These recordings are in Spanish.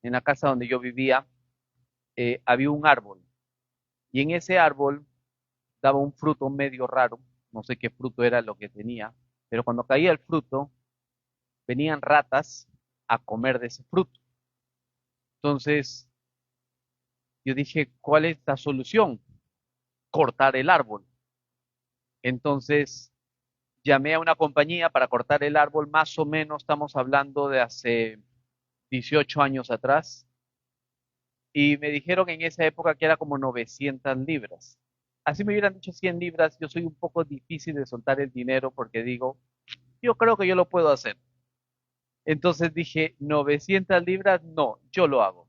en la casa donde yo vivía, había un árbol. Y en ese árbol daba un fruto medio raro. No sé qué fruto era lo que tenía. Pero cuando caía el fruto, venían ratas a comer de ese fruto. Entonces yo dije, ¿cuál es la solución? Cortar el árbol. Entonces llamé a una compañía para cortar el árbol, más o menos estamos hablando de hace 18 años atrás, y me dijeron en esa época que era como 900 libras. Así me hubieran dicho 100 libras, yo soy un poco difícil de soltar el dinero porque digo, yo creo que yo lo puedo hacer. Entonces dije, 900 libras, no, yo lo hago.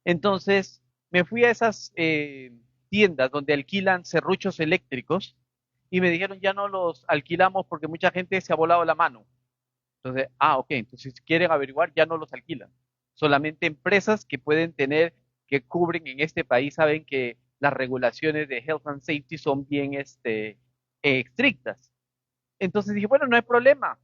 Entonces me fui a esas tiendas donde alquilan serruchos eléctricos y me dijeron, ya no los alquilamos porque mucha gente se ha volado la mano. Entonces, ok, entonces si quieren averiguar, ya no los alquilan. Solamente empresas que pueden tener, que cubren en este país, saben que las regulaciones de health and safety son bien estrictas. Entonces dije, bueno, no hay problema.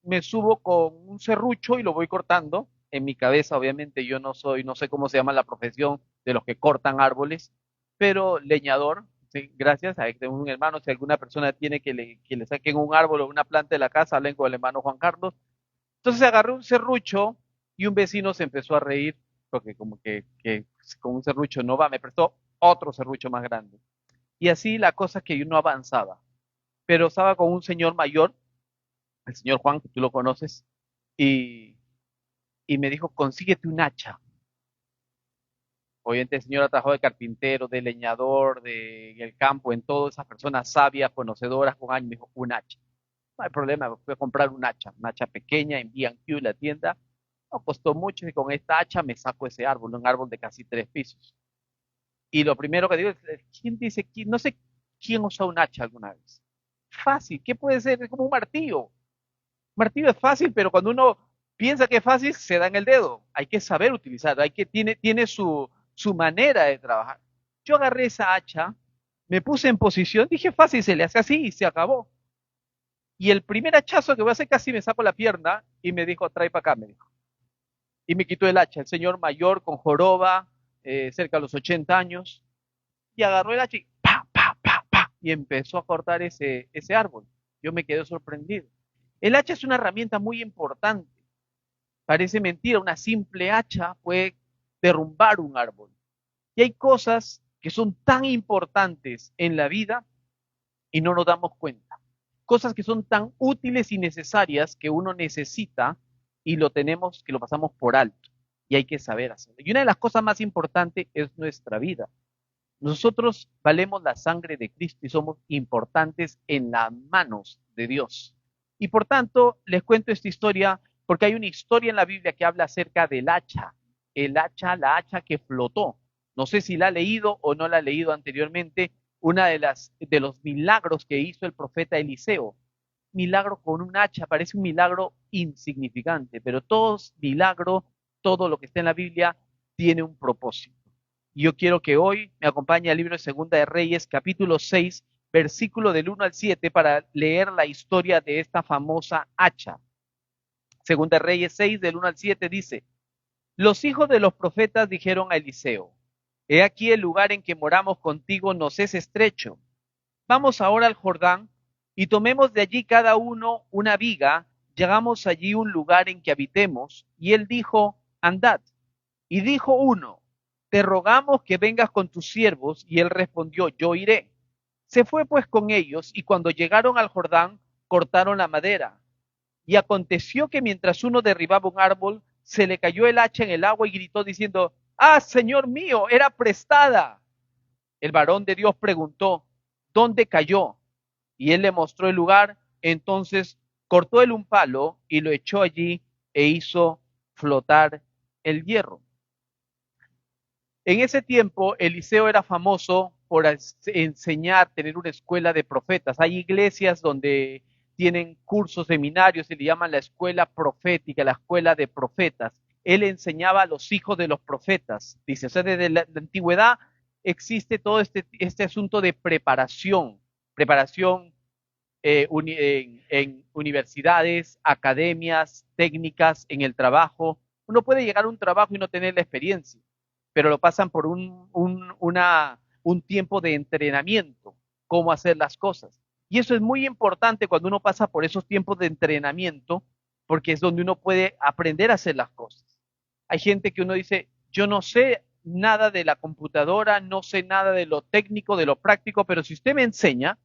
Me subo con un serrucho y lo voy cortando. En mi cabeza, obviamente, yo no soy, no sé cómo se llama la profesión de los que cortan árboles, pero leñador, sí, gracias a tengo un hermano, si alguna persona tiene que le saquen un árbol o una planta de la casa, hablen con el hermano Juan Carlos. Entonces agarré un serrucho y un vecino se empezó a reír porque como que con un serrucho no va, me prestó otro serrucho más grande. Y así la cosa que yo no avanzaba. Pero estaba con un señor mayor, el señor Juan, que tú lo conoces, y, y me dijo, consíguete un hacha. Obviamente el señor ha trabajado de carpintero, de leñador, en el campo, en todas esas personas sabias, conocedoras con años. Me dijo, un hacha. No hay problema, me fui a comprar un hacha pequeña en B&Q, la tienda. No costó mucho y con esta hacha me saco ese árbol, un árbol de casi 3 pisos. Y lo primero que digo es, ¿quién dice, no sé quién usó un hacha alguna vez? Fácil, ¿qué puede ser? Es como un martillo. Martillo es fácil, pero cuando uno piensa que es fácil, se da en el dedo. Hay que saber utilizarlo, tiene su manera de trabajar. Yo agarré esa hacha, me puse en posición, dije fácil, se le hace así y se acabó. Y el primer hachazo que voy a hacer casi me saco la pierna y me dijo, trae para acá, me dijo. Y me quitó el hacha, el señor mayor con joroba, cerca de los 80 años, y agarró el hacha y pa, pa, pa, pa, y empezó a cortar ese árbol. Yo me quedé sorprendido. El hacha es una herramienta muy importante. Parece mentira, una simple hacha puede derrumbar un árbol. Y hay cosas que son tan importantes en la vida y no nos damos cuenta. Cosas que son tan útiles y necesarias que uno necesita y lo tenemos, que lo pasamos por alto. Y hay que saber hacerlo. Y una de las cosas más importantes es nuestra vida. Nosotros valemos la sangre de Cristo y somos importantes en las manos de Dios. Y por tanto, les cuento esta historia porque hay una historia en la Biblia que habla acerca del hacha, la hacha que flotó. No sé si la ha leído o no la ha leído anteriormente, una de los milagros que hizo el profeta Eliseo. Milagro con un hacha, parece un milagro insignificante, pero todo milagro, todo lo que está en la Biblia tiene un propósito. Y yo quiero que hoy me acompañe al libro de Segunda de Reyes, capítulo 6, versículo del 1 al 7, para leer la historia de esta famosa hacha. Segunda de Reyes 6, del 1 al 7 dice, los hijos de los profetas dijeron a Eliseo, he aquí el lugar en que moramos contigo nos es estrecho. Vamos ahora al Jordán y tomemos de allí cada uno una viga, llegamos allí un lugar en que habitemos. Y él dijo, andad. Y dijo uno, te rogamos que vengas con tus siervos. Y él respondió, yo iré. Se fue pues con ellos, y cuando llegaron al Jordán, cortaron la madera. Y aconteció que mientras uno derribaba un árbol, se le cayó el hacha en el agua y gritó diciendo, ah, Señor mío, era prestada. El varón de Dios preguntó, ¿dónde cayó? Y él le mostró el lugar, entonces cortó él un palo y lo echó allí e hizo flotar el hierro. En ese tiempo, Eliseo era famoso por enseñar, tener una escuela de profetas. Hay iglesias donde tienen cursos, seminarios, se le llaman la escuela profética, la escuela de profetas. Él enseñaba a los hijos de los profetas. Dice, o sea, desde la antigüedad existe todo este asunto de preparación en universidades, academias, técnicas, en el trabajo. Uno puede llegar a un trabajo y no tener la experiencia, pero lo pasan por un tiempo de entrenamiento, cómo hacer las cosas. Y eso es muy importante cuando uno pasa por esos tiempos de entrenamiento, porque es donde uno puede aprender a hacer las cosas. Hay gente que uno dice, yo no sé nada de la computadora, no sé nada de lo técnico, de lo práctico, pero si usted me enseña,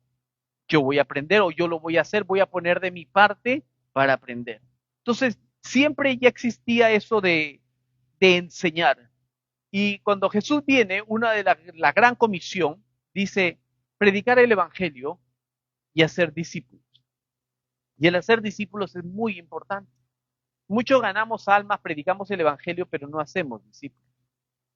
yo voy a aprender o yo lo voy a hacer, voy a poner de mi parte para aprender. Entonces, siempre ya existía eso de enseñar. Y cuando Jesús viene, una de la gran comisión dice, predicar el Evangelio y hacer discípulos. Y el hacer discípulos es muy importante. Muchos ganamos almas, predicamos el Evangelio, pero no hacemos discípulos.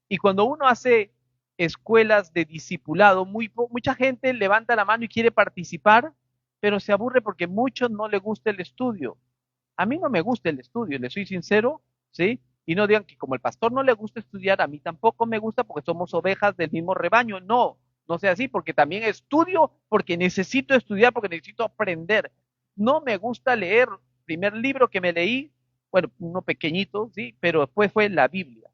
Y cuando uno hace escuelas de discipulado, mucha gente levanta la mano y quiere participar, pero se aburre porque a muchos no les gusta el estudio. A mí no me gusta el estudio, le soy sincero, ¿sí? Y no digan que como el pastor no le gusta estudiar, a mí tampoco me gusta porque somos ovejas del mismo rebaño. No, no sea así, porque también estudio, porque necesito estudiar, porque necesito aprender. No me gusta leer. Primer libro que me leí, bueno, uno pequeñito, sí, pero después fue la Biblia.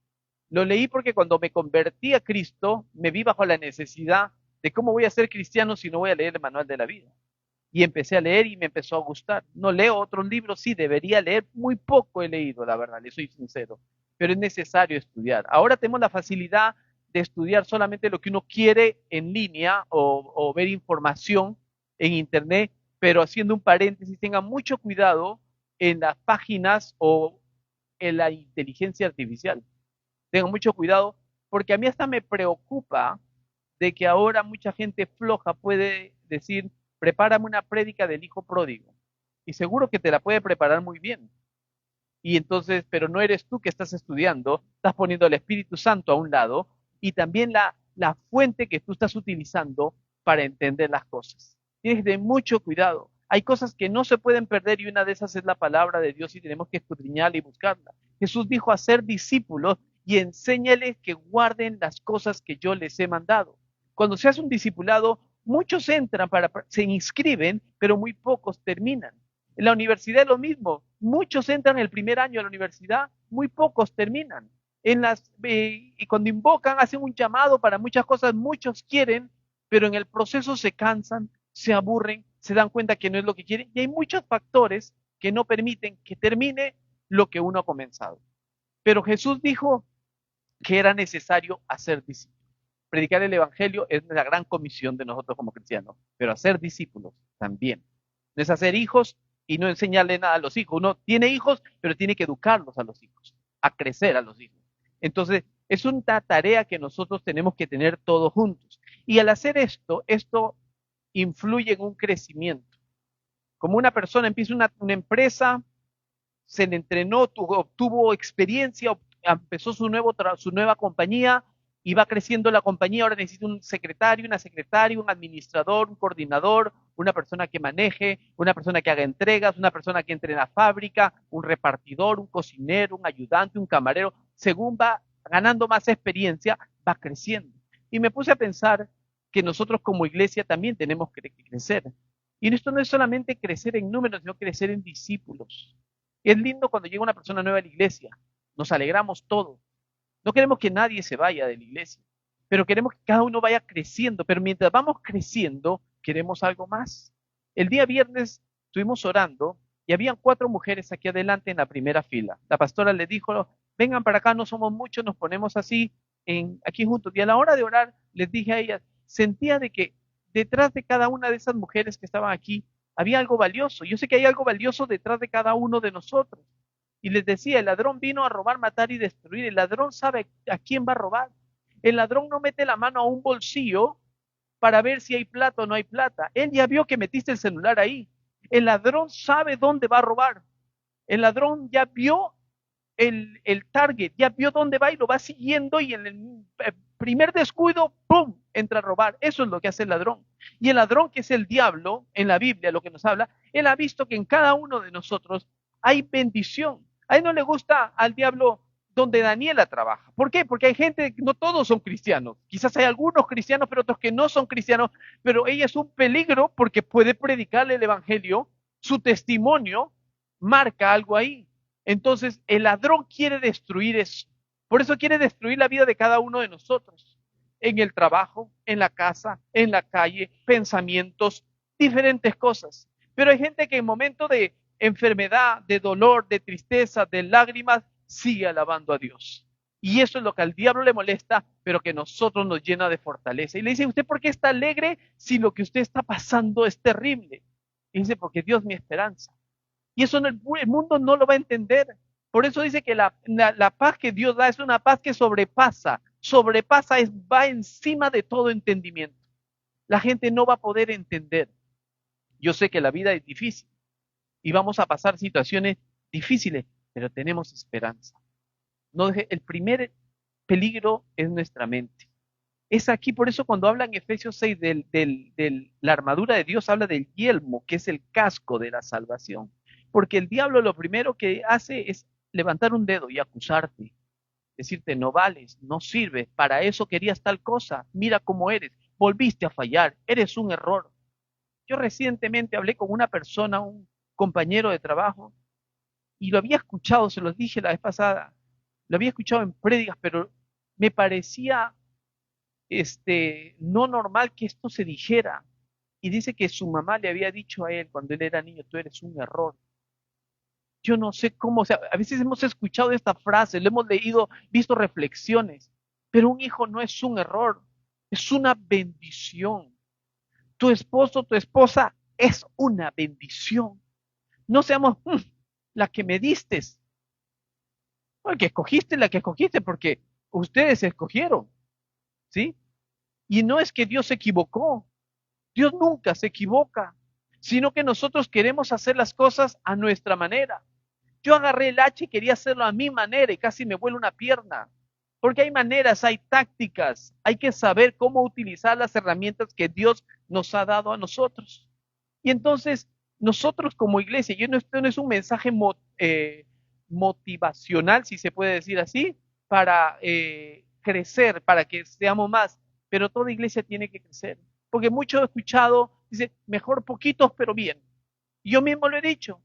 Lo leí porque cuando me convertí a Cristo, me vi bajo la necesidad de cómo voy a ser cristiano si no voy a leer el manual de la vida. Y empecé a leer y me empezó a gustar. No leo otros libros, sí, debería leer, muy poco he leído, la verdad, le soy sincero, pero es necesario estudiar. Ahora tenemos la facilidad de estudiar solamente lo que uno quiere en línea o ver información en internet, pero haciendo un paréntesis, tengan mucho cuidado en las páginas o en la inteligencia artificial. Tengan mucho cuidado porque a mí hasta me preocupa de que ahora mucha gente floja puede decir, prepárame una prédica del hijo pródigo. Y seguro que te la puede preparar muy bien. Y entonces, pero no eres tú que estás estudiando, estás poniendo al Espíritu Santo a un lado y también la fuente que tú estás utilizando para entender las cosas. Tienes de mucho cuidado. Hay cosas que no se pueden perder y una de esas es la palabra de Dios y tenemos que escudriñarla y buscarla. Jesús dijo a ser discípulos y enséñales que guarden las cosas que yo les he mandado. Cuando se hace un discipulado, muchos entran, se inscriben, pero muy pocos terminan. En la universidad es lo mismo. Muchos entran el primer año a la universidad, muy pocos terminan. Y cuando invocan, hacen un llamado para muchas cosas, muchos quieren, pero en el proceso se cansan, se aburren, se dan cuenta que no es lo que quieren. Y hay muchos factores que no permiten que termine lo que uno ha comenzado. Pero Jesús dijo que era necesario hacer discípulos. Predicar el Evangelio es la gran comisión de nosotros como cristianos, pero hacer discípulos también. No es hacer hijos y no enseñarle nada a los hijos. Uno tiene hijos, pero tiene que educarlos a los hijos, a crecer a los hijos. Entonces, es una tarea que nosotros tenemos que tener todos juntos. Y al hacer esto influye en un crecimiento. Como una persona empieza una empresa, se le entrenó, obtuvo experiencia, empezó su nueva compañía y va creciendo la compañía. Ahora necesita un secretario, una secretaria, un administrador, un coordinador, una persona que maneje, una persona que haga entregas, una persona que entre en la fábrica, un repartidor, un cocinero, un ayudante, un camarero. Según va ganando más experiencia, va creciendo. Y me puse a pensar que nosotros como iglesia también tenemos que crecer. Y esto no es solamente crecer en números, sino crecer en discípulos. Es lindo cuando llega una persona nueva a la iglesia. Nos alegramos todos. No queremos que nadie se vaya de la iglesia, pero queremos que cada uno vaya creciendo. Pero mientras vamos creciendo, queremos algo más. El día viernes estuvimos orando y habían 4 mujeres aquí adelante en la primera fila. La pastora les dijo, vengan para acá, no somos muchos, nos ponemos así aquí juntos. Y a la hora de orar les dije a ellas, sentía de que detrás de cada una de esas mujeres que estaban aquí había algo valioso. Yo sé que hay algo valioso detrás de cada uno de nosotros. Y les decía, el ladrón vino a robar, matar y destruir. El ladrón sabe a quién va a robar. El ladrón no mete la mano a un bolsillo para ver si hay plata o no hay plata. Él ya vio que metiste el celular ahí. El ladrón sabe dónde va a robar. El ladrón ya vio el target, ya vio dónde va y lo va siguiendo y en el primer descuido, ¡pum!, entra a robar. Eso es lo que hace el ladrón. Y el ladrón, que es el diablo, en la Biblia, lo que nos habla, él ha visto que en cada uno de nosotros hay bendición. A él no le gusta al diablo donde Daniela trabaja. ¿Por qué? Porque hay gente, no todos son cristianos. Quizás hay algunos cristianos, pero otros que no son cristianos. Pero ella es un peligro porque puede predicarle el evangelio. Su testimonio marca algo ahí. Entonces, el ladrón quiere destruir eso. Por eso quiere destruir la vida de cada uno de nosotros. En el trabajo, en la casa, en la calle, pensamientos, diferentes cosas. Pero hay gente que en momento de enfermedad, de dolor, de tristeza, de lágrimas, sigue alabando a Dios. Y eso es lo que al diablo le molesta, pero que a nosotros nos llena de fortaleza. Y le dice, ¿usted por qué está alegre si lo que usted está pasando es terrible? Y dice, porque Dios es mi esperanza. Y eso el mundo no lo va a entender. Por eso dice que la paz que Dios da es una paz que sobrepasa, va encima de todo entendimiento. La gente no va a poder entender. Yo sé que la vida es difícil y vamos a pasar situaciones difíciles, pero tenemos esperanza. No deje, el primer peligro es nuestra mente. Es aquí, por eso cuando habla en Efesios 6 la armadura de Dios, habla del yelmo, que es el casco de la salvación. Porque el diablo lo primero que hace es levantar un dedo y acusarte, decirte no vales, no sirves, para eso querías tal cosa, mira cómo eres, volviste a fallar, eres un error. Yo recientemente hablé con una persona, un compañero de trabajo, y lo había escuchado, se los dije la vez pasada, lo había escuchado en prédicas, pero me parecía no normal que esto se dijera. Y dice que su mamá le había dicho a él cuando él era niño, tú eres un error. Yo no sé cómo, o sea, a veces hemos escuchado esta frase, lo hemos leído, visto reflexiones, pero un hijo no es un error, es una bendición. Tu esposo, tu esposa es una bendición. No seamos la que me diste, el que escogiste, la que escogiste, porque ustedes escogieron, ¿sí? Y no es que Dios se equivocó, Dios nunca se equivoca, sino que nosotros queremos hacer las cosas a nuestra manera. Yo agarré el hacha y quería hacerlo a mi manera y casi me vuelo una pierna. Porque hay maneras, hay tácticas, hay que saber cómo utilizar las herramientas que Dios nos ha dado a nosotros. Y entonces, nosotros como iglesia, esto no es un mensaje motivacional, si se puede decir así, para crecer, para que seamos más, pero toda iglesia tiene que crecer. Porque mucho he escuchado, dice, mejor poquitos, pero bien. Y yo mismo lo he dicho,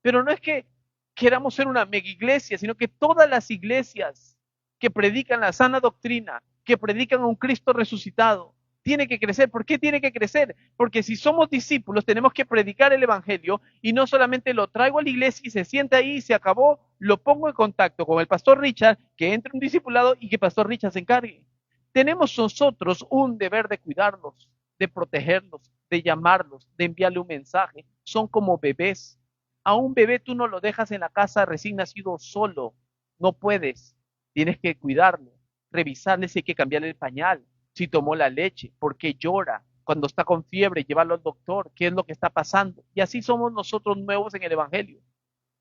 pero no es que queramos ser una mega iglesia, sino que todas las iglesias que predican la sana doctrina, que predican a un Cristo resucitado, tiene que crecer. ¿Por qué tiene que crecer? Porque si somos discípulos tenemos que predicar el Evangelio y no solamente lo traigo a la iglesia y se sienta ahí y se acabó, lo pongo en contacto con el pastor Richard, que entre un discipulado y que pastor Richard se encargue. Tenemos nosotros un deber de cuidarlos, de protegerlos, de llamarlos, de enviarle un mensaje. Son como bebés. A un bebé tú no lo dejas en la casa recién nacido solo. No puedes. Tienes que cuidarlo, revisarle si hay que cambiarle el pañal, si tomó la leche, por qué llora, cuando está con fiebre, llevarlo al doctor, qué es lo que está pasando. Y así somos nosotros nuevos en el Evangelio.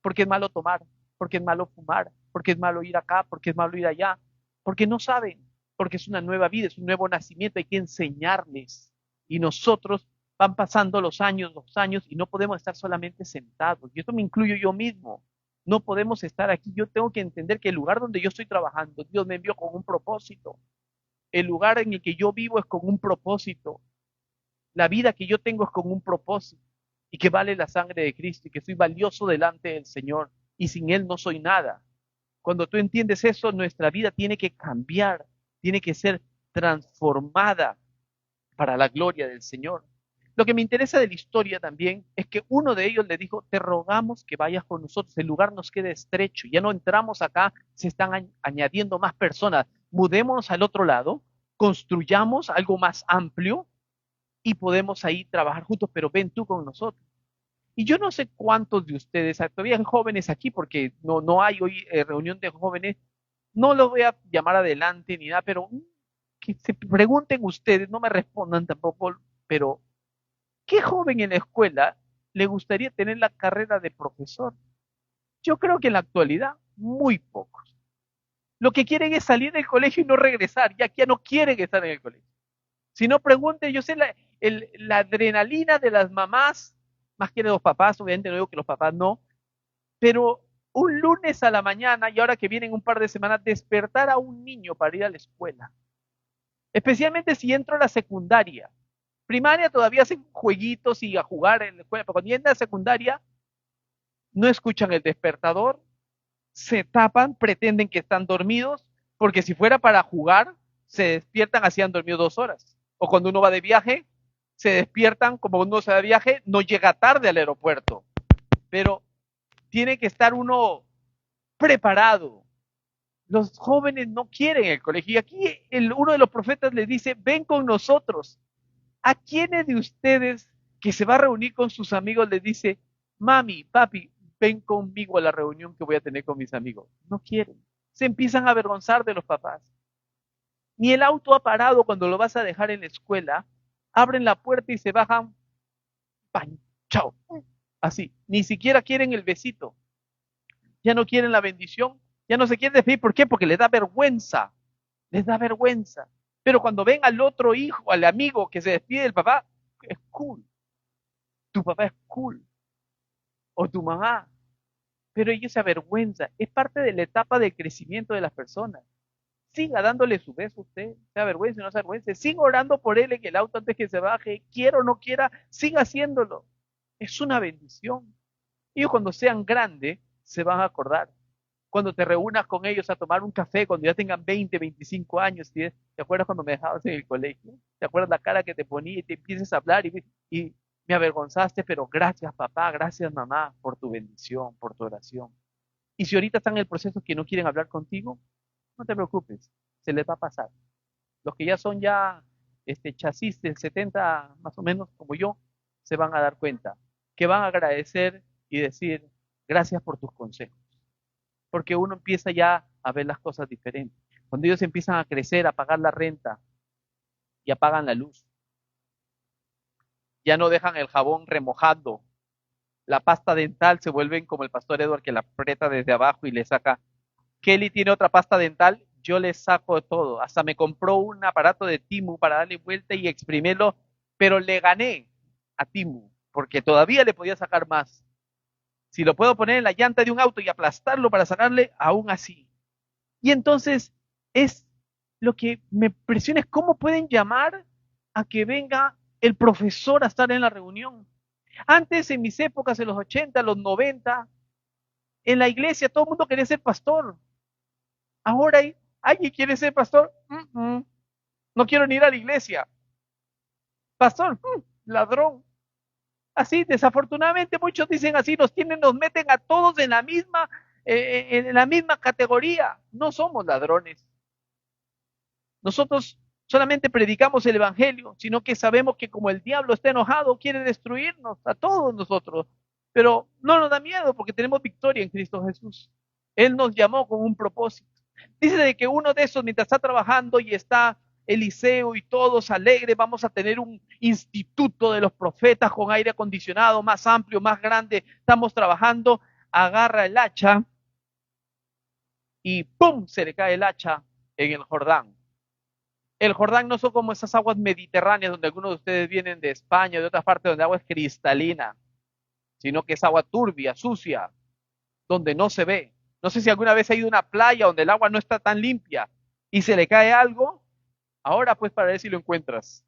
Porque es malo tomar, porque es malo fumar, porque es malo ir acá, porque es malo ir allá, porque no saben, porque es una nueva vida, es un nuevo nacimiento, hay que enseñarles. Y nosotros van pasando los años, y no podemos estar solamente sentados. Y esto me incluyo yo mismo. No podemos estar aquí. Yo tengo que entender que el lugar donde yo estoy trabajando, Dios me envió con un propósito. El lugar en el que yo vivo es con un propósito. La vida que yo tengo es con un propósito. Y que vale la sangre de Cristo y que soy valioso delante del Señor. Y sin Él no soy nada. Cuando tú entiendes eso, nuestra vida tiene que cambiar, tiene que ser transformada para la gloria del Señor. Lo que me interesa de la historia también es que uno de ellos le dijo, te rogamos que vayas con nosotros, el lugar nos queda estrecho, ya no entramos acá, se están añadiendo más personas, mudémonos al otro lado, construyamos algo más amplio y podemos ahí trabajar juntos, pero ven tú con nosotros. Y yo no sé cuántos de ustedes, todavía hay jóvenes aquí, porque no hay hoy reunión de jóvenes, no los voy a llamar adelante ni nada, pero que se pregunten ustedes, no me respondan tampoco, pero ¿qué joven en la escuela le gustaría tener la carrera de profesor? Yo creo que en la actualidad, muy pocos. Lo que quieren es salir del colegio y no regresar, ya que ya no quieren estar en el colegio. Si no, pregunte, yo sé la adrenalina de las mamás, más que de los papás, obviamente no digo que los papás no, pero un lunes a la mañana y ahora que vienen un par de semanas, despertar a un niño para ir a la escuela. Especialmente si entro a la secundaria. Primaria todavía hacen jueguitos y a jugar en la escuela, pero cuando vienen a la secundaria no escuchan el despertador, se tapan, pretenden que están dormidos, porque si fuera para jugar, se despiertan, hacían dormido 2 horas. O cuando uno va de viaje, se despiertan, como uno se va de viaje, no llega tarde al aeropuerto. Pero tiene que estar uno preparado. Los jóvenes no quieren el colegio. Y aquí uno de los profetas les dice, ven con nosotros. ¿A quiénes de ustedes que se va a reunir con sus amigos les dice, mami, papi, ven conmigo a la reunión que voy a tener con mis amigos? No quieren. Se empiezan a avergonzar de los papás. Ni el auto ha parado cuando lo vas a dejar en la escuela. Abren la puerta y se bajan. ¡Pam! ¡Chao! Así. Ni siquiera quieren el besito. Ya no quieren la bendición. Ya no se quieren despedir. ¿Por qué? Porque les da vergüenza. Les da vergüenza. Pero cuando ven al otro hijo, al amigo que se despide del papá, es cool. Tu papá es cool. O tu mamá. Pero ellos se avergüenzan. Es parte de la etapa de crecimiento de las personas. Siga dándole su beso a usted, se avergüence o no se avergüence, siga orando por él en el auto antes que se baje, quiera o no quiera, siga haciéndolo. Es una bendición. Ellos cuando sean grandes se van a acordar. Cuando te reúnas con ellos a tomar un café, cuando ya tengan 20, 25 años, ¿te acuerdas cuando me dejabas en el colegio? ¿Te acuerdas la cara que te ponía y te empiezas a hablar y me avergonzaste, pero gracias papá, gracias mamá por tu bendición, por tu oración? Y si ahorita están en el proceso que no quieren hablar contigo, no te preocupes, se les va a pasar. Los que ya son ya chasis del 70 más o menos como yo, se van a dar cuenta que van a agradecer y decir gracias por tus consejos. Porque uno empieza ya a ver las cosas diferentes. Cuando ellos empiezan a crecer, a pagar la renta y apagan la luz, ya no dejan el jabón remojando, la pasta dental se vuelven como el pastor Edward que la aprieta desde abajo y le saca. Kelly tiene otra pasta dental, yo le saco todo. Hasta me compró un aparato de Timu para darle vuelta y exprimirlo, pero le gané a Timu, porque todavía le podía sacar más. Si lo puedo poner en la llanta de un auto y aplastarlo para sacarle, aún así. Y entonces es lo que me presiona es cómo pueden llamar a que venga el profesor a estar en la reunión. Antes, en mis épocas, en los 80, los 90, en la iglesia todo el mundo quería ser pastor. Ahora hay alguien quiere ser pastor. No quiero ni ir a la iglesia. Pastor, ladrón. Así, desafortunadamente muchos dicen así, nos meten a todos en la misma categoría. No somos ladrones. Nosotros solamente predicamos el evangelio, sino que sabemos que como el diablo está enojado, quiere destruirnos a todos nosotros. Pero no nos da miedo porque tenemos victoria en Cristo Jesús. Él nos llamó con un propósito. Dice de que uno de esos, mientras está trabajando y está Eliseo y todos alegres, vamos a tener un instituto de los profetas con aire acondicionado más amplio, más grande. Estamos trabajando, agarra el hacha y ¡pum! Se le cae el hacha en el Jordán. El Jordán no son como esas aguas mediterráneas donde algunos de ustedes vienen de España o de otras partes donde el agua es cristalina, sino que es agua turbia, sucia, donde no se ve. No sé si alguna vez ha ido a una playa donde el agua no está tan limpia y se le cae algo. Ahora pues para ver si lo encuentras.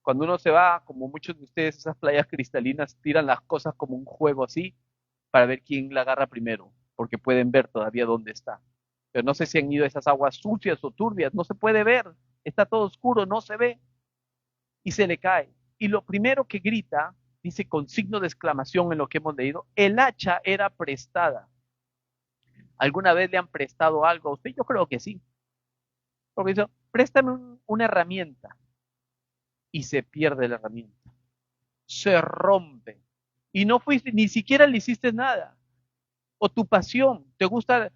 Cuando uno se va, como muchos de ustedes, esas playas cristalinas tiran las cosas como un juego así para ver quién la agarra primero, porque pueden ver todavía dónde está. Pero no sé si han ido a esas aguas sucias o turbias, no se puede ver, está todo oscuro, no se ve y se le cae. Y lo primero que grita, dice con signo de exclamación en lo que hemos leído, el hacha era prestada. ¿Alguna vez le han prestado algo a usted? Yo creo que sí. Porque dice, préstame una herramienta y se pierde la herramienta. Se rompe. Y no fuiste, ni siquiera le hiciste nada. O tu pasión, te gusta,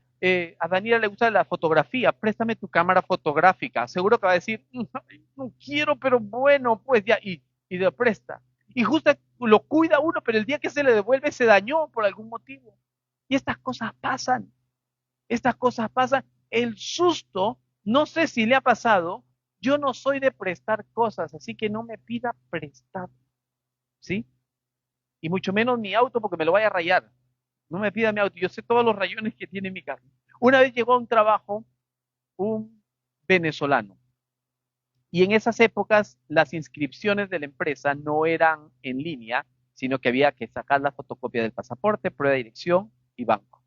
a Daniela le gusta la fotografía, préstame tu cámara fotográfica. Seguro que va a decir, no quiero, pero bueno, pues ya, y le presta. Y justo lo cuida uno, pero el día que se le devuelve se dañó por algún motivo. Y estas cosas pasan. Estas cosas pasan. El susto, no sé si le ha pasado, yo no soy de prestar cosas, así que no me pida prestado. ¿Sí? Y mucho menos mi auto porque me lo vaya a rayar. No me pida mi auto, yo sé todos los rayones que tiene mi carro. Una vez llegó a un trabajo un venezolano y en esas épocas las inscripciones de la empresa no eran en línea, sino que había que sacar la fotocopia del pasaporte, prueba de dirección y banco.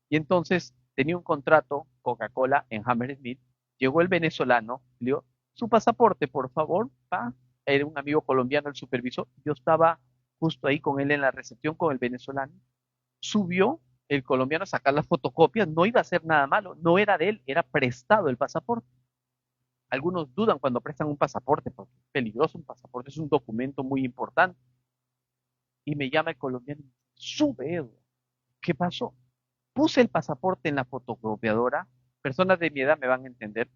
Y entonces tenía un contrato Coca-Cola en Hammersmith. Llegó el venezolano, le dijo, su pasaporte, por favor, pa. Era un amigo colombiano el supervisor. Yo estaba justo ahí con él en la recepción con el venezolano. Subió el colombiano a sacar las fotocopias, no iba a hacer nada malo, no era de él, era prestado el pasaporte. Algunos dudan cuando prestan un pasaporte, porque es peligroso, un pasaporte es un documento muy importante. Y me llama el colombiano y me dice, sube, Edward. ¿Qué pasó? Puse el pasaporte en la fotocopiadora, personas de mi edad me van a entender.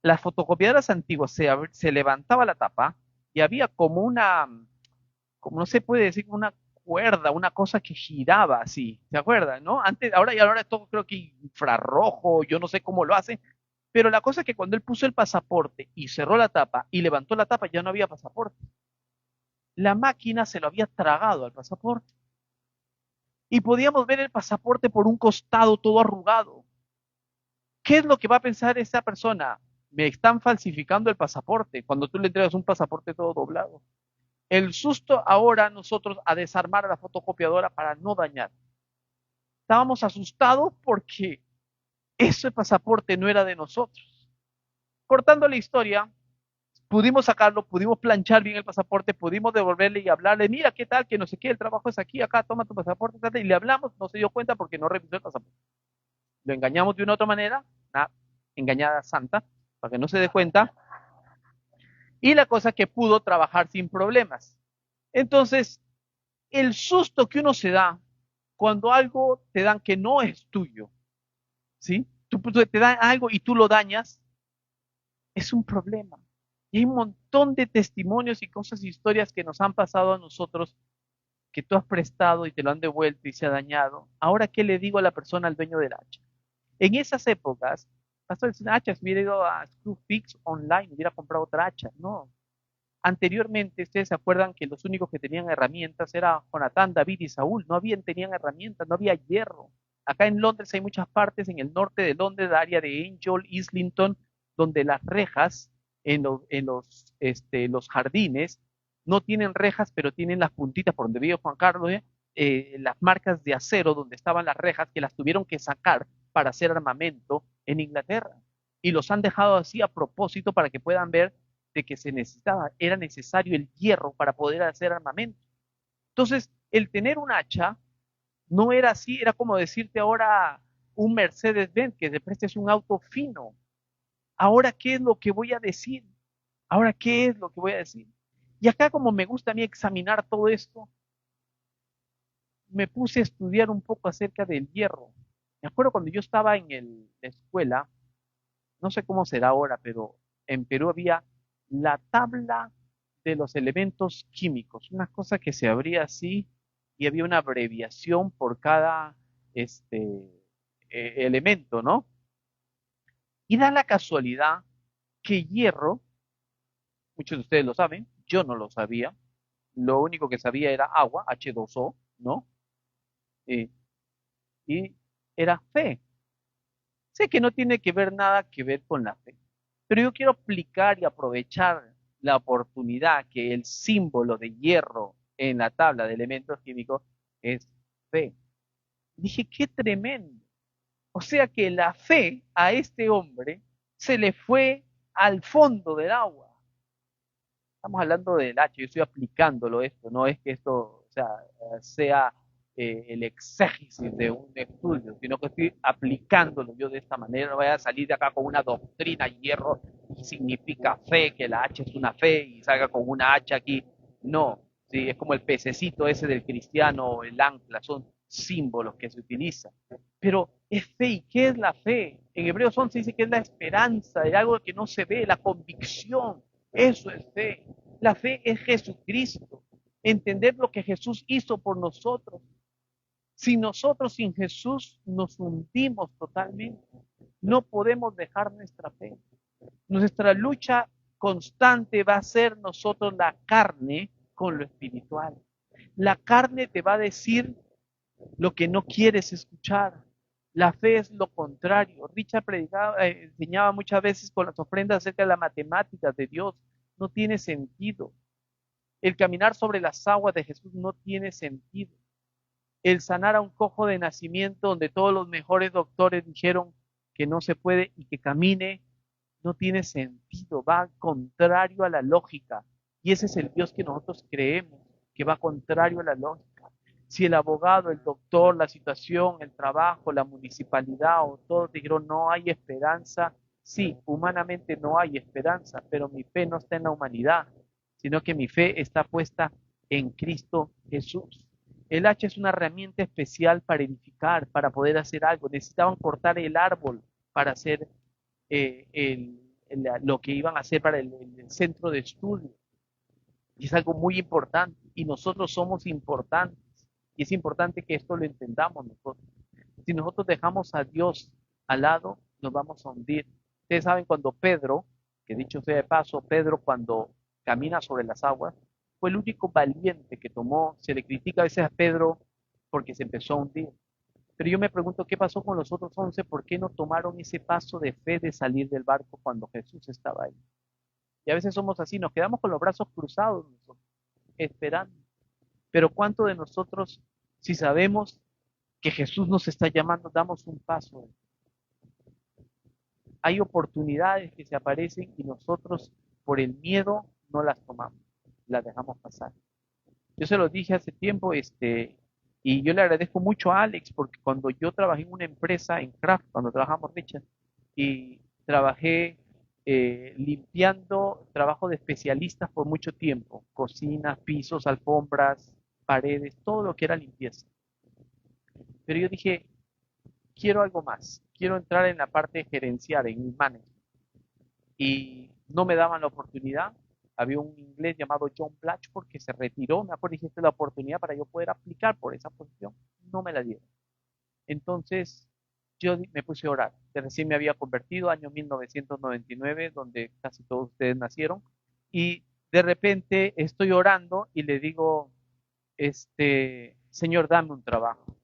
Las fotocopiadoras antiguas se levantaba la tapa y había como una, como no se puede decir, una cuerda, una cosa que giraba así, ¿se acuerdan? ¿No? Antes, ahora y ahora todo creo que infrarrojo, yo no sé cómo lo hace, pero la cosa es que cuando él puso el pasaporte y cerró la tapa y levantó la tapa ya no había pasaporte. La máquina se lo había tragado al pasaporte y podíamos ver el pasaporte por un costado todo arrugado. ¿Qué es lo que va a pensar esa persona? Me están falsificando el pasaporte cuando tú le entregas un pasaporte todo doblado. El susto ahora nosotros a desarmar a la fotocopiadora para no dañar. Estábamos asustados porque ese pasaporte no era de nosotros. Cortando la historia, pudimos sacarlo, pudimos planchar bien el pasaporte, pudimos devolverle y hablarle, mira, ¿qué tal? Que no sé qué, el trabajo es aquí, acá, toma tu pasaporte, y le hablamos, no se dio cuenta porque no revisó el pasaporte. Lo engañamos de una otra manera, una engañada santa, para que no se dé cuenta, y la cosa que pudo trabajar sin problemas. Entonces, el susto que uno se da cuando algo te dan que no es tuyo, ¿sí? Tú te dan algo y tú lo dañas, es un problema. Y hay un montón de testimonios y cosas, historias que nos han pasado a nosotros que tú has prestado y te lo han devuelto y se ha dañado. Ahora, ¿qué le digo a la persona, al dueño del hacha? En esas épocas, pastor, es una hacha, si hubiera ido a Screwfix online, hubiera comprado otra hacha. No. Anteriormente, ustedes se acuerdan que los únicos que tenían herramientas eran Jonatán, David y Saúl. No habían, tenían herramientas, no había hierro. Acá en Londres hay muchas partes, en el norte de Londres, la área de Angel, Islington, donde las rejas los jardines no tienen rejas, pero tienen las puntitas por donde vive Juan Carlos, las marcas de acero donde estaban las rejas que las tuvieron que sacar para hacer armamento en Inglaterra. Y los han dejado así a propósito para que puedan ver de que se necesitaba, era necesario el hierro para poder hacer armamento. Entonces, el tener un hacha no era así, era como decirte ahora un Mercedes-Benz, que de prestes un auto fino. Ahora, ¿qué es lo que voy a decir? Ahora, ¿qué es lo que voy a decir? Y acá, como me gusta a mí examinar todo esto, me puse a estudiar un poco acerca del hierro. Me acuerdo cuando yo estaba en la escuela, no sé cómo será ahora, pero en Perú había la tabla de los elementos químicos, una cosa que se abría así y había una abreviación por cada elemento, ¿no? Y da la casualidad que hierro, muchos de ustedes lo saben, yo no lo sabía, lo único que sabía era agua, H2O, ¿no? Eh, y era fe. Sé que no tiene que ver nada que ver con la fe, pero yo quiero aplicar y aprovechar la oportunidad que el símbolo de hierro en la tabla de elementos químicos es fe. Dije, qué tremendo. O sea que la fe a este hombre se le fue al fondo del agua. Estamos hablando del H, yo estoy aplicándolo esto, no es que esto, sea el exégesis de un estudio, sino que estoy aplicándolo yo de esta manera, no voy a salir de acá con una doctrina hierro y significa fe, que la H es una fe y salga con una H aquí. No, sí, es como el pececito ese del cristiano, el ancla, son símbolos que se utilizan. Pero es fe, ¿y qué es la fe? En Hebreos 11 dice que es la esperanza de algo que no se ve, la convicción. Eso es fe. La fe es Jesucristo. Entender lo que Jesús hizo por nosotros. Si nosotros sin Jesús nos hundimos totalmente, no podemos dejar nuestra fe. Nuestra lucha constante va a ser nosotros la carne con lo espiritual. La carne te va a decir lo que no quieres escuchar. La fe es lo contrario. Richard enseñaba muchas veces con las ofrendas acerca de las matemáticas de Dios. No tiene sentido. El caminar sobre las aguas de Jesús no tiene sentido. el sanar a un cojo de nacimiento donde todos los mejores doctores dijeron que no se puede y que camine, no tiene sentido, va contrario a la lógica. Y ese es el Dios que nosotros creemos, que va contrario a la lógica. Si el abogado, el doctor, la situación, el trabajo, la municipalidad o todos dijeron no hay esperanza, sí, humanamente no hay esperanza, pero mi fe no está en la humanidad, sino que mi fe está puesta en Cristo Jesús. El hacha es una herramienta especial para edificar, para poder hacer algo. Necesitaban cortar el árbol para hacer lo que iban a hacer para el centro de estudio. Y es algo muy importante. Y nosotros somos importantes. Y es importante que esto lo entendamos nosotros. Si nosotros dejamos a Dios al lado, nos vamos a hundir. Ustedes saben cuando Pedro, que dicho sea de paso, Pedro cuando camina sobre las aguas, fue el único valiente que tomó. Se le critica a veces a Pedro porque se empezó a hundir. Pero yo me pregunto qué pasó con los otros 11, por qué no tomaron ese paso de fe de salir del barco cuando Jesús estaba ahí. Y a veces somos así, nos quedamos con los brazos cruzados nosotros, esperando. Pero ¿cuánto de nosotros, si sabemos que Jesús nos está llamando, damos un paso? Hay oportunidades que se aparecen y nosotros por el miedo no las tomamos, las dejamos pasar. Yo se lo dije hace tiempo, y yo le agradezco mucho a Alex, porque cuando yo trabajé en una empresa, en Kraft, cuando trabajamos Richard, y trabajé limpiando trabajo de especialistas por mucho tiempo, cocinas, pisos, alfombras, paredes, todo lo que era limpieza. Pero yo dije, quiero algo más, quiero entrar en la parte gerencial, en el management. Y no me daban la oportunidad. Había un inglés llamado John Blatchford que se retiró, me acuerdo, dijiste la oportunidad para yo poder aplicar por esa posición. No me la dieron. Entonces yo me puse a orar. De recién me había convertido, año 1999, donde casi todos ustedes nacieron. Y de repente estoy orando y le digo, Señor, dame un trabajo.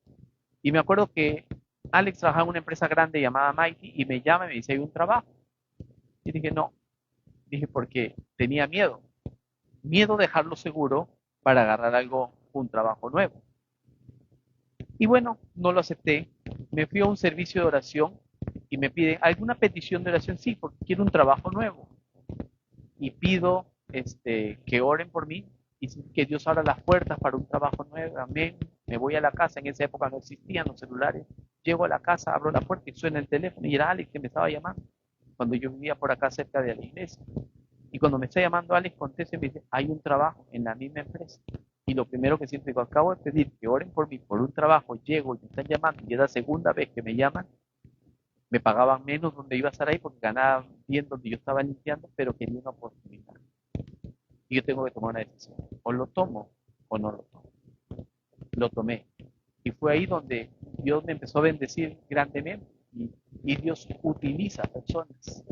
Y me acuerdo que Alex trabajaba en una empresa grande llamada Mighty y me llama y me dice, hay un trabajo. Y dije, no. Dije, porque tenía miedo. Miedo de dejarlo seguro para agarrar algo, un trabajo nuevo. Y bueno, no lo acepté. Me fui a un servicio de oración y me piden alguna petición de oración. Sí, porque quiero un trabajo nuevo. Y pido que oren por mí y que Dios abra las puertas para un trabajo nuevo. Amén. Me voy a la casa. En esa época no existían los celulares. Llego a la casa, abro la puerta y suena el teléfono. Y era Alex que me estaba llamando cuando yo vivía por acá cerca de la iglesia. Y cuando me está llamando Alex, contesta y me dice, hay un trabajo en la misma empresa. Y lo primero que siento, digo, acabo de pedir que oren por mí, por un trabajo, llego y me están llamando, y es la segunda vez que me llaman, me pagaban menos donde iba a estar ahí porque ganaba bien donde yo estaba limpiando, pero quería una oportunidad. Y yo tengo que tomar una decisión, o lo tomo o no lo tomo. Lo tomé. Y fue ahí donde Dios me empezó a bendecir grandemente. Y Dios utiliza personas.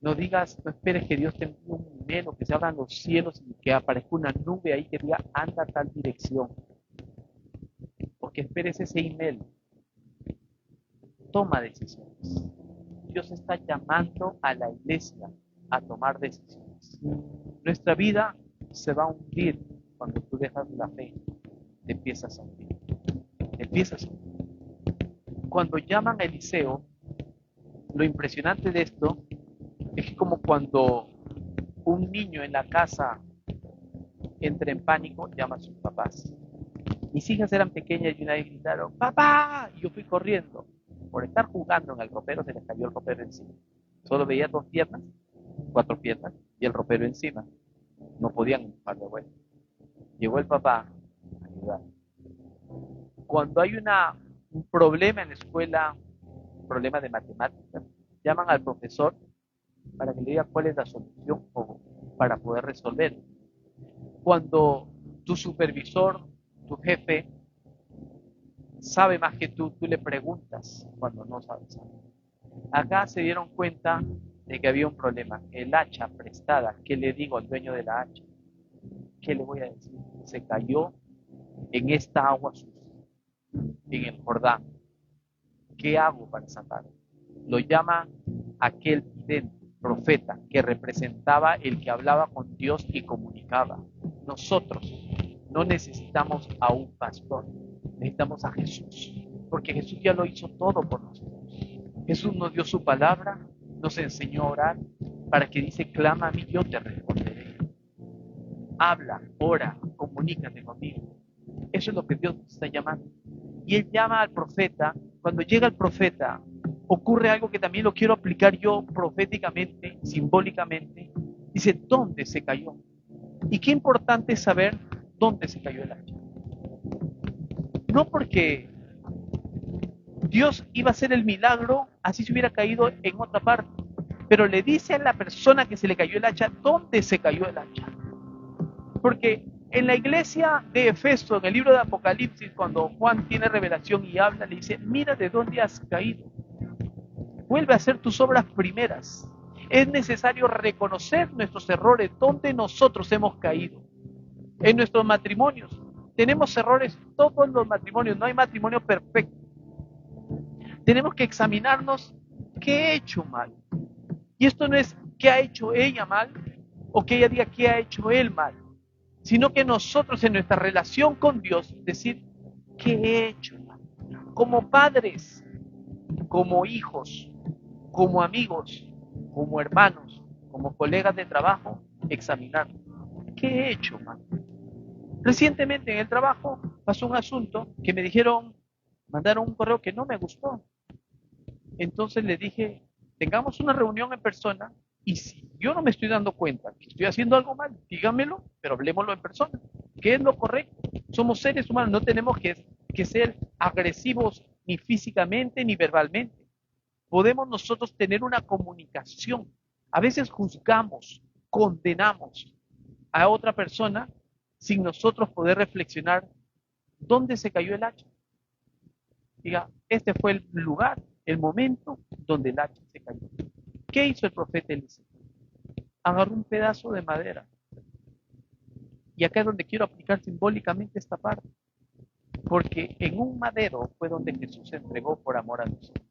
No digas, no esperes que Dios te envíe un email o que se abran los cielos y que aparezca una nube ahí que diga anda a tal dirección. Porque esperes ese email. Toma decisiones. Dios está llamando a la iglesia a tomar decisiones. Nuestra vida se va a hundir cuando tú dejas la fe. Te empiezas a hundir. Te empiezas a hundir. Cuando llaman a Eliseo, lo impresionante de esto es que como cuando un niño en la casa entra en pánico, llama a sus papás. Mis hijas eran pequeñas y una vez gritaron, ¡papá! Y yo fui corriendo. Por estar jugando en el ropero, se les cayó el ropero encima. Solo veía 2 piernas, 4 piernas y el ropero encima. No podían empujar de vuelta. Llegó el papá a ayudar. Cuando hay un problema en la escuela, un problema de matemáticas, llaman al profesor para que le diga cuál es la solución o para poder resolver. Cuando tu supervisor, tu jefe, sabe más que tú le preguntas cuando no sabes algo. Acá se dieron cuenta de que había un problema. El hacha prestada, ¿qué le digo al dueño de la hacha? ¿Qué le voy a decir? Se cayó en esta agua sucia, en el Jordán. ¿Qué hago para sacarlo? Lo llama aquel vidente, profeta, que representaba el que hablaba con Dios y comunicaba. Nosotros no necesitamos a un pastor. Necesitamos a Jesús, porque Jesús ya lo hizo todo por nosotros. Jesús nos dio su palabra, nos enseñó a orar, para que dice, clama a mí, yo te responderé. Habla, ora, comunícate conmigo. Eso es lo que Dios nos está llamando. Y Él llama al profeta. Cuando llega el profeta, ocurre algo que también lo quiero aplicar yo proféticamente, simbólicamente. Dice, ¿dónde se cayó? Y qué importante es saber dónde se cayó el hacha. No porque Dios iba a hacer el milagro, así se hubiera caído en otra parte. Pero le dice a la persona que se le cayó el hacha, ¿dónde se cayó el hacha? Porque en la iglesia de Efeso, en el libro de Apocalipsis, cuando Juan tiene revelación y habla, le dice, mira de dónde has caído. Vuelve a hacer tus obras primeras. Es necesario reconocer nuestros errores, donde nosotros hemos caído. En nuestros matrimonios, tenemos errores, todos los matrimonios, no hay matrimonio perfecto. Tenemos que examinarnos qué he hecho mal. Y esto no es qué ha hecho ella mal o que ella diga qué ha hecho él mal, sino que nosotros en nuestra relación con Dios decir qué he hecho mal. Como padres, como hijos, como amigos, como hermanos, como colegas de trabajo, examinar qué he hecho mal. Recientemente en el trabajo pasó un asunto que me mandaron un correo que no me gustó. Entonces le dije, tengamos una reunión en persona y si yo no me estoy dando cuenta que estoy haciendo algo mal, dígamelo, pero hablemoslo en persona. ¿Qué es lo correcto? Somos seres humanos, no tenemos que ser agresivos ni físicamente ni verbalmente. Podemos nosotros tener una comunicación. A veces juzgamos, condenamos a otra persona sin nosotros poder reflexionar dónde se cayó el hacha. Diga, este fue el lugar, el momento donde el hacha se cayó. ¿Qué hizo el profeta Eliseo? Agarró un pedazo de madera. Y acá es donde quiero aplicar simbólicamente esta parte. Porque en un madero fue donde Jesús se entregó por amor a nosotros.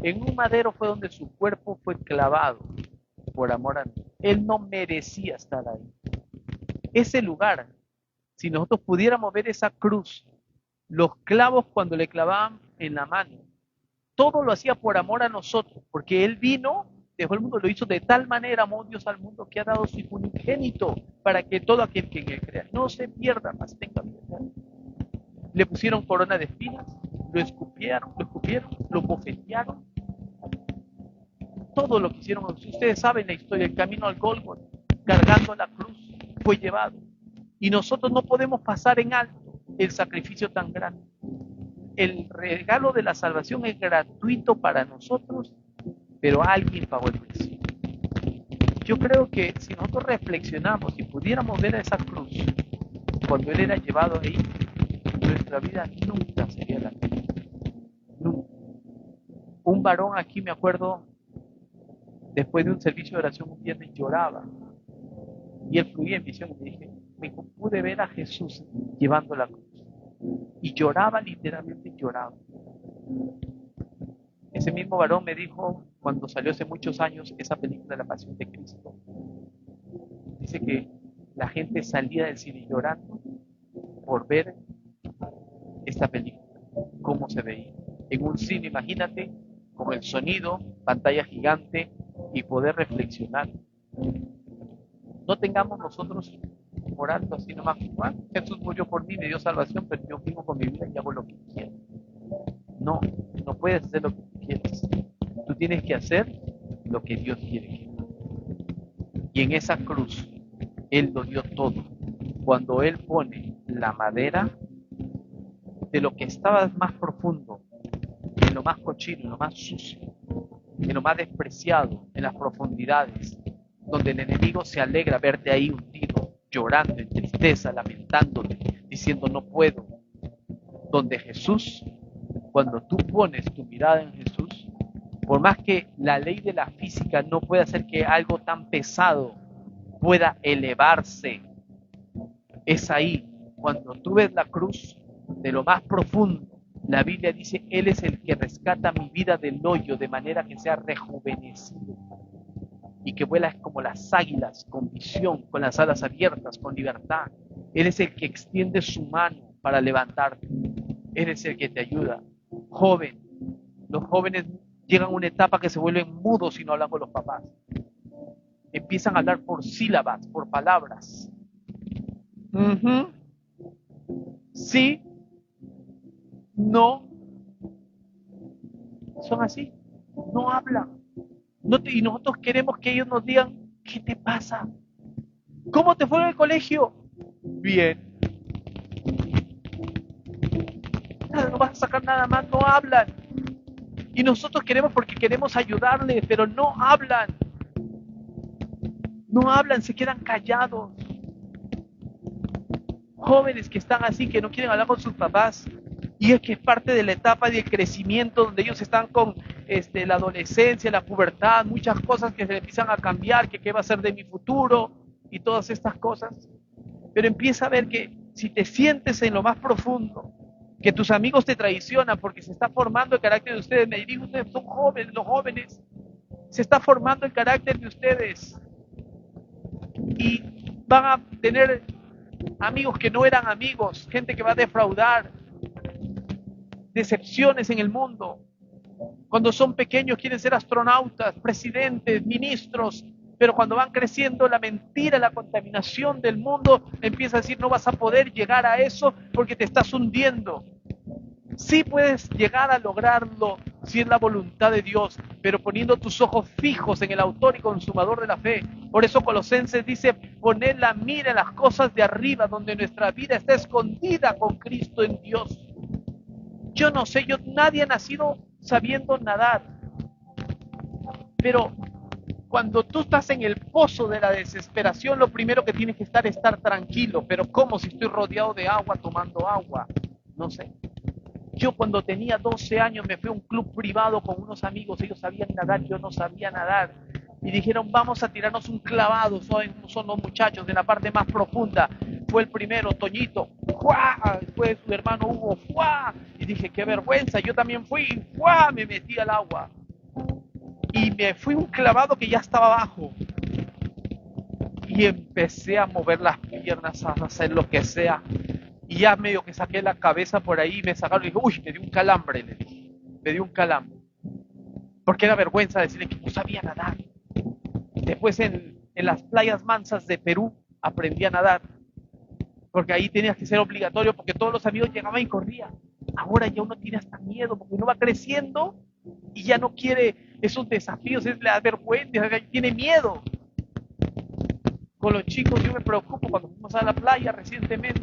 En un madero fue donde su cuerpo fue clavado por amor a nosotros. Él no merecía estar ahí. Ese lugar, si nosotros pudiéramos ver esa cruz, los clavos cuando le clavaban en la mano, todo lo hacía por amor a nosotros, porque Él vino, dejó el mundo, lo hizo de tal manera, amó Dios al mundo, que ha dado su unigénito, para que todo aquel que en Él crea no se pierda, mas tenga vida eterna. Le pusieron corona de espinas, lo escupieron, lo bofetearon, todo lo que hicieron. Ustedes saben la historia, el camino al Gólgota, cargando la cruz, fue llevado. Y nosotros no podemos pasar en alto el sacrificio tan grande. El regalo de la salvación es gratuito para nosotros, pero alguien pagó el precio. Yo creo que si nosotros reflexionamos y pudiéramos ver a esa cruz, cuando Él era llevado ahí, nuestra vida nunca sería la misma. Nunca. Un varón aquí, me acuerdo, después de un servicio de oración un viernes lloraba. Y él fluía en visión y me dije, pude ver a Jesús llevando la cruz. Y lloraba, literalmente lloraba. Ese mismo varón me dijo, cuando salió hace muchos años esa película La Pasión de Cristo, dice que la gente salía del cine llorando por ver esta película, cómo se veía. En un cine, imagínate, con el sonido, pantalla gigante y poder reflexionar. No tengamos nosotros orando así nomás, bueno, Jesús murió por mí, me dio salvación, pero yo vivo con mi vida y hago lo que quiero. No, no puedes hacer lo que tú quieres. Tú tienes que hacer lo que Dios quiere que hagas. Y en esa cruz, Él lo dio todo. Cuando Él pone la madera de lo que estaba más profundo, en lo más cochino, en lo más sucio, en lo más despreciado, en las profundidades, donde el enemigo se alegra verte ahí hundido, llorando en tristeza, lamentándote, diciendo no puedo. Donde Jesús, cuando tú pones tu mirada en Jesús, por más que la ley de la física no pueda hacer que algo tan pesado pueda elevarse, es ahí, cuando tú ves la cruz de lo más profundo, la Biblia dice, Él es el que rescata mi vida del hoyo de manera que sea rejuvenecido y que vuela como las águilas, con visión, con las alas abiertas, con libertad. Él es el que extiende su mano para levantarte. Eres el que te ayuda. Joven, los jóvenes llegan a una etapa que se vuelven mudos y no hablan con los papás. Empiezan a hablar por sílabas, por palabras. Sí, no, son así, no hablan. Y nosotros queremos que ellos nos digan, ¿qué te pasa? ¿Cómo te fue en el colegio? Bien. Nada, no vas a sacar nada más, no hablan. Y nosotros queremos porque queremos ayudarles, pero no hablan. No hablan, se quedan callados. Jóvenes que están así, que no quieren hablar con sus papás. Y es que es parte de la etapa del crecimiento donde ellos están con la adolescencia, la pubertad, muchas cosas que se empiezan a cambiar, que qué va a ser de mi futuro y todas estas cosas. Pero empieza a ver que si te sientes en lo más profundo, que tus amigos te traicionan porque se está formando el carácter de ustedes, me dirijo, ustedes son jóvenes, los jóvenes, se está formando el carácter de ustedes y van a tener amigos que no eran amigos, gente que va a defraudar, decepciones en el mundo. Cuando son pequeños quieren ser astronautas, presidentes, ministros, pero cuando van creciendo la mentira, la contaminación del mundo empieza a decir no vas a poder llegar a eso porque te estás hundiendo. Sí puedes llegar a lograrlo si es la voluntad de Dios, pero poniendo tus ojos fijos en el autor y consumador de la fe. Por eso Colosenses dice, poned la mira en las cosas de arriba, donde nuestra vida está escondida con Cristo en Dios. Yo no sé, nadie ha nacido sabiendo nadar, pero cuando tú estás en el pozo de la desesperación, lo primero que tienes que estar es estar tranquilo. Pero ¿cómo si estoy rodeado de agua, tomando agua? No sé. Yo cuando tenía 12 años me fui a un club privado con unos amigos, ellos sabían nadar, yo no sabía nadar. Y dijeron, vamos a tirarnos un clavado, son los muchachos de la parte más profunda. Fue el primero, Toñito, ¡fua! Fue su hermano Hugo, ¡fua! Y dije, qué vergüenza, yo también fui, ¡fua! Me metí al agua. Y me fui un clavado que ya estaba abajo. Y empecé a mover las piernas, a hacer lo que sea. Y ya medio que saqué la cabeza por ahí, me sacaron y dije, uy, me dio un calambre, le dije. Me dio un calambre. Porque era vergüenza decirle que no sabía nadar. Después en las playas mansas de Perú aprendí a nadar. Porque ahí tenías que ser obligatorio, porque todos los amigos llegaban y corrían. Ahora ya uno tiene hasta miedo, porque uno va creciendo y ya no quiere esos desafíos, es la vergüenza, tiene miedo. Con los chicos yo me preocupo cuando fuimos a la playa recientemente.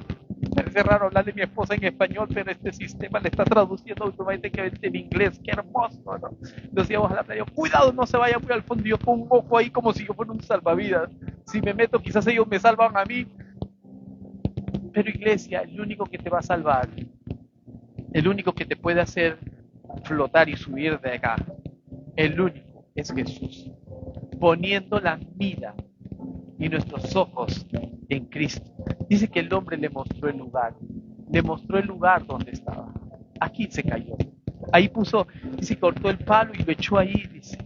Parece raro hablar de mi esposa en español, pero este sistema le está traduciendo automáticamente en inglés. ¡Qué hermoso! ¿No? Nos íbamos a la playa. Cuidado, no se vaya muy al fondo. Yo con un ojo ahí como si yo fuera un salvavidas. Si me meto, quizás ellos me salvan a mí. Pero iglesia, el único que te va a salvar, el único que te puede hacer flotar y subir de acá, el único es Jesús. Poniendo la mira y nuestros ojos en Cristo. Dice que el hombre le mostró el lugar donde estaba. Aquí se cayó. Ahí puso, dice, cortó el palo y lo echó ahí, dice,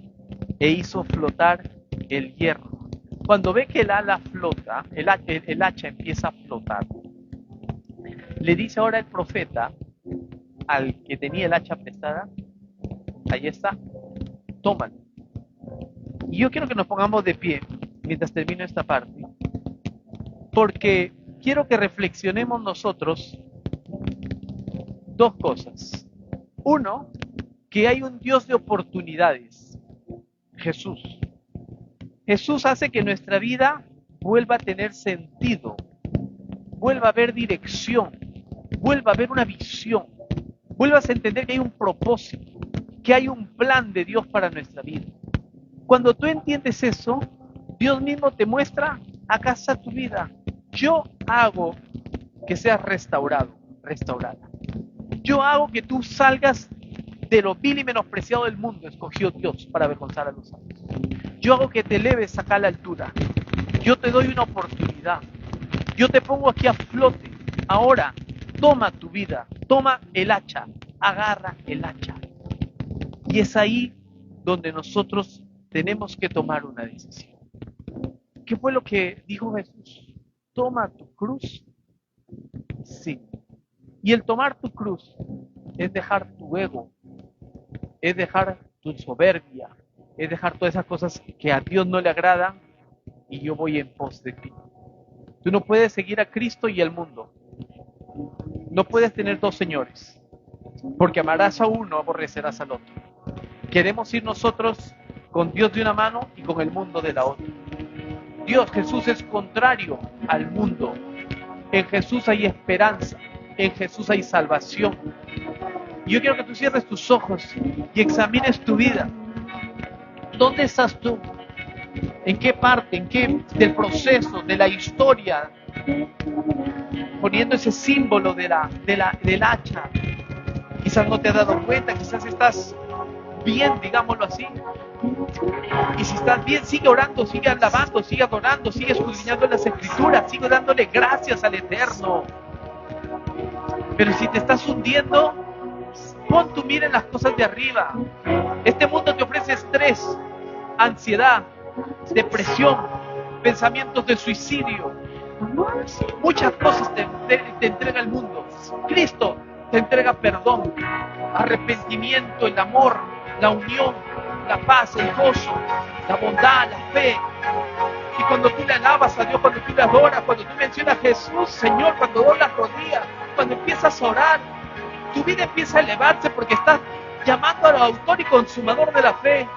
e hizo flotar el hierro. Cuando ve que el ala flota, el hacha empieza a flotar, le dice ahora el profeta al que tenía el hacha prestada, ahí está, tómalo. Y yo quiero que nos pongamos de pie mientras termino esta parte, porque quiero que reflexionemos nosotros dos cosas. Uno, que hay un Dios de oportunidades, Jesús. Jesús hace que nuestra vida vuelva a tener sentido, vuelva a haber dirección, vuelva a haber una visión, vuelvas a entender que hay un propósito, que hay un plan de Dios para nuestra vida. Cuando tú entiendes eso, Dios mismo te muestra, acá está tu vida. Yo hago que seas restaurada. Yo hago que tú salgas de lo vil y menospreciado del mundo, escogió Dios para avergonzar a los santos. Yo hago que te eleves acá a la altura. Yo te doy una oportunidad. Yo te pongo aquí a flote. Ahora, toma tu vida, toma el hacha, agarra el hacha. Y es ahí donde nosotros tenemos que tomar una decisión. ¿Qué fue lo que dijo Jesús? Toma tu cruz, sí. Y el tomar tu cruz es dejar tu ego, es dejar tu soberbia, es dejar todas esas cosas que a Dios no le agradan y yo voy en pos de ti. Tú no puedes seguir a Cristo y al mundo. No puedes tener dos señores, porque amarás a uno, aborrecerás al otro. Queremos ir nosotros con Dios de una mano y con el mundo de la otra. Dios, Jesús es contrario al mundo. En Jesús hay esperanza, en Jesús hay salvación. Y yo quiero que tú cierres tus ojos y examines tu vida. ¿Dónde estás tú? ¿En qué parte, en qué del proceso, de la historia, poniendo ese símbolo del hacha? Quizás no te has dado cuenta, quizás estás bien, digámoslo así. Y si estás bien, sigue orando, sigue alabando, sigue adorando, sigue escudriñando las Escrituras, sigue dándole gracias al Eterno. Pero si te estás hundiendo, pon tu mira en las cosas de arriba. Este mundo te ofrece estrés, ansiedad, depresión, pensamientos de suicidio. Muchas cosas te entrega el mundo. Cristo te entrega perdón, arrepentimiento, el amor, la unión, la paz, el gozo, la bondad, la fe. Y cuando tú le alabas a Dios, cuando tú le adoras, cuando tú mencionas a Jesús, Señor, cuando doblas rodillas, cuando empiezas a orar, tu vida empieza a elevarse porque estás llamando al autor y consumador de la fe.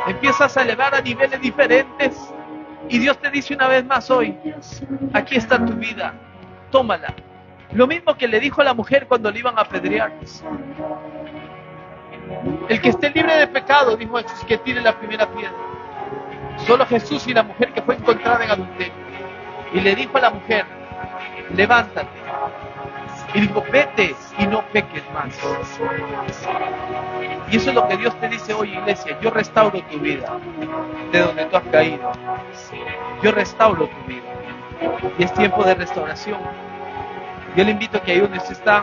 Empiezas a elevar a niveles diferentes y Dios te dice una vez más hoy, aquí está tu vida, tómala. Lo mismo que le dijo a la mujer cuando le iban a apedrear. El que esté libre de pecado, dijo Jesús, que tire la primera piedra. Solo Jesús y la mujer que fue encontrada en adulterio. Y le dijo a la mujer, levántate. Y dijo, vete y no peques más. Y eso es lo que Dios te dice hoy, iglesia. Yo restauro tu vida de donde tú has caído. Yo restauro tu vida. Y es tiempo de restauración. Yo le invito a que ahí donde usted está,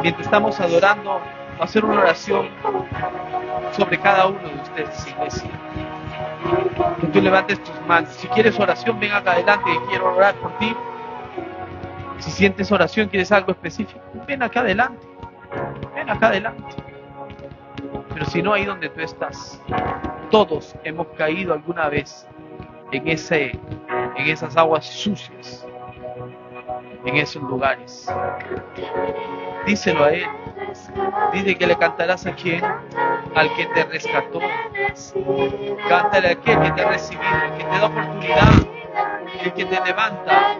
mientras estamos adorando, a hacer una oración sobre cada uno de ustedes, iglesia. Que tú levantes tus manos. Si quieres oración, ven acá adelante y quiero orar por ti. Si sientes oración, quieres algo específico, ven acá adelante. Ven acá adelante. Pero si no, ahí donde tú estás, todos hemos caído alguna vez en esas aguas sucias, en esos lugares. Díselo a Él. Dice que le cantarás a quién, al que te rescató. Cántale a aquel que te ha recibido, el que te da oportunidad, el que te levanta.